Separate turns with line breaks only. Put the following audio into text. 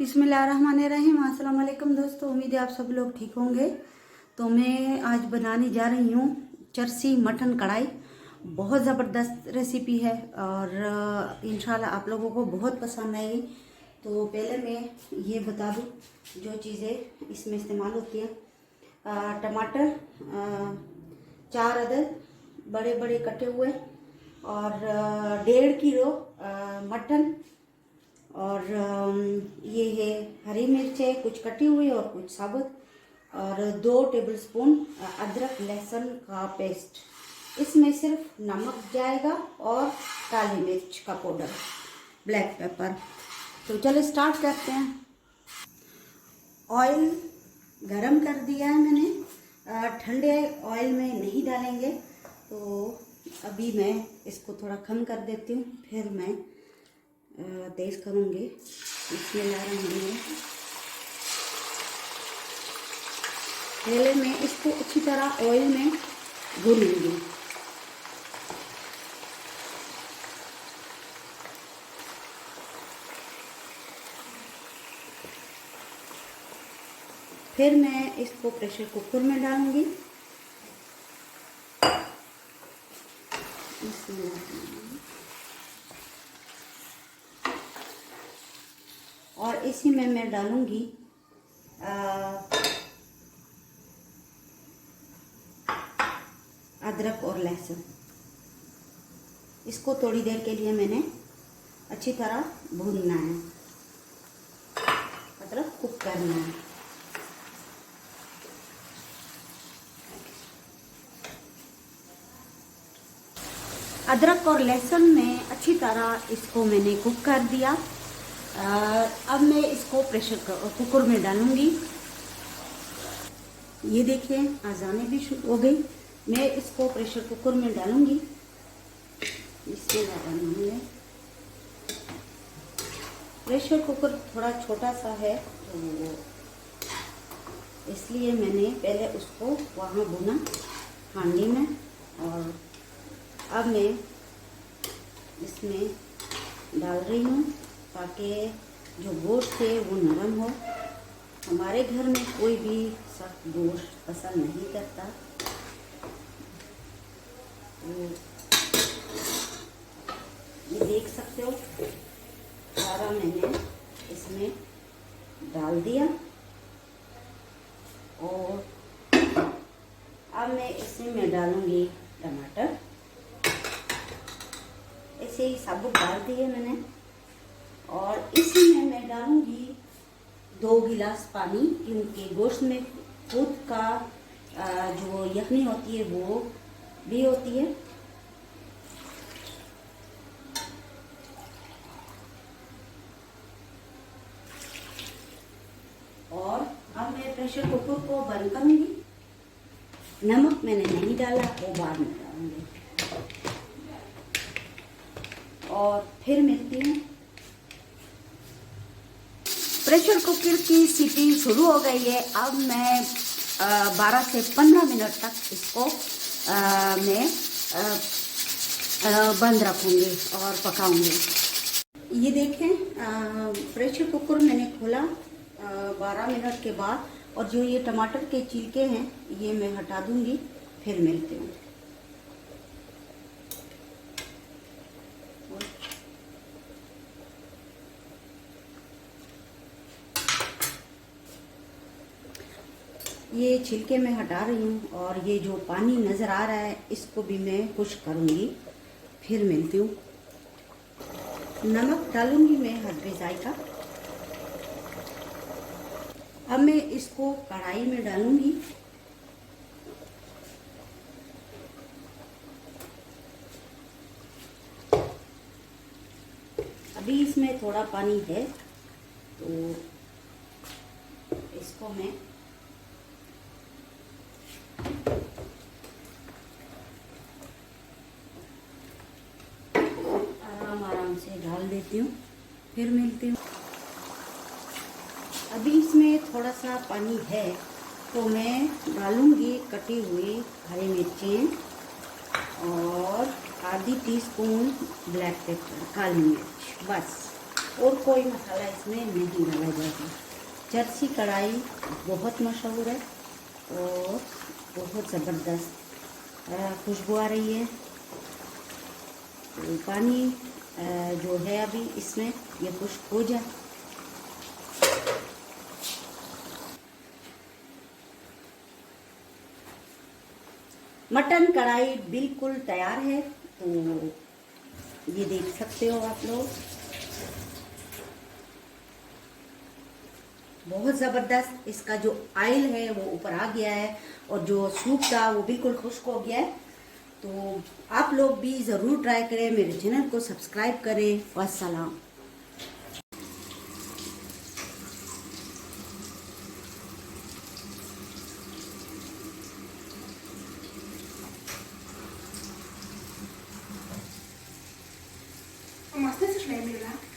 बिस्मिल्लाहिर्रहमानिर्रहीम। अस्सलाम वालेकुम दोस्तों, उम्मीद है आप सब लोग ठीक होंगे। तो मैं आज बनाने जा रही हूँ चरसी मटन कढ़ाई। बहुत ज़बरदस्त रेसिपी है और इंशाल्लाह आप लोगों को बहुत पसंद आएगी। तो पहले मैं ये बता दूँ जो चीज़ें इसमें इस्तेमाल होती हैं। टमाटर 4 अदद बड़े बड़े कटे हुए और 1.5 किलो मटन और ये है हरी मिर्च है, कुछ कटी हुई और कुछ साबुत, और 2 टेबलस्पून अदरक लहसुन का पेस्ट। इसमें सिर्फ नमक जाएगा और काली मिर्च का पाउडर, ब्लैक पेपर। तो चलो स्टार्ट करते हैं। ऑयल गरम कर दिया है मैंने। ठंडे ऑयल में नहीं डालेंगे, तो अभी मैं इसको थोड़ा कम कर देती हूँ, फिर मैं तेज़ करूँगी। इसमें ला रही हूँ। पहले मैं इसको अच्छी तरह ऑयल में भूनूंगी। फिर मैं इसको प्रेशर कुकर में डालूंगी। और इसी में मैं डालूंगी अदरक और लहसुन। इसको थोड़ी देर के लिए मैंने अच्छी तरह भूनना है, मतलब कुक करना है। अदरक और लहसुन में अच्छी तरह इसको मैंने कुक कर दिया। अब मैं इसको प्रेशर कुकर में डालूंगी। ये देखिए अजाने भी शुरू हो गई। मैं इसको प्रेशर कुकर में डालूंगी। इससे डालूंगी। प्रेशर कुकर थोड़ा छोटा सा है, तो इसलिए मैंने पहले उसको वहाँ भुना हांडी में, और अब मैं इसमें डाल रही हूँ ताकि जो गोश्त है वो नरम हो। हमारे घर में कोई भी सख्त गोश्त पसंद नहीं करता। तो ये देख सकते हो सारा मैंने इसमें डाल दिया। और अब मैं इसमें डालूंगी टमाटर। ऐसे ही साबुत डाल दिए मैंने। और इसमें मैं डालूंगी 2 गिलास पानी, क्योंकि गोश्त में खुद का जो यखनी होती है वो भी होती है। और अब मैं प्रेशर कुकर को बंद करूंगी। नमक मैंने नहीं डाला, वो बाद में डालूंगी। और फिर मिलती हूँ। प्रेशर कुकर की सीटी शुरू हो गई है। अब मैं 12 से 15 मिनट तक इसको मैं बंद रखूँगी और पकाऊँगी। ये देखें प्रेशर कुकर मैंने खोला 12 मिनट के बाद, और जो ये टमाटर के छिलके हैं ये मैं हटा दूँगी। फिर मिलती हूँ। ये छिलके मैं हटा रही हूँ, और ये जो पानी नज़र आ रहा है इसको भी मैं खुश्क करूँगी। फिर मिलती हूँ। नमक डालूँगी मैं हस्बे जायका। अब मैं इसको कढ़ाई में डालूँगी। अभी इसमें थोड़ा पानी है, तो इसको मैं आराम से डाल देती हूँ। फिर मिलती हूँ। अभी इसमें थोड़ा सा पानी है, तो मैं डालूँगी कटी हुई हरी मिर्चें और आधी टीस्पून ब्लैक पेपर, काली मिर्च। बस और कोई मसाला इसमें नहीं डाला जाता। चरसी कढ़ाई बहुत मशहूर है और बहुत ज़बरदस्त खुशबू आ रही है। तो पानी जो है अभी इसमें ये खुश्क हो जाए। मटन कढ़ाई बिल्कुल तैयार है, तो ये देख सकते हो आप लोग। बहुत ज़बरदस्त इसका जो ऑयल है वो ऊपर आ गया है और जो सूप था वो बिल्कुल खुश्क हो गया है। तो आप लोग भी ज़रूर ट्राई करें, मेरे चैनल को सब्सक्राइब करें। वस्सलाम।
मस्त schnell,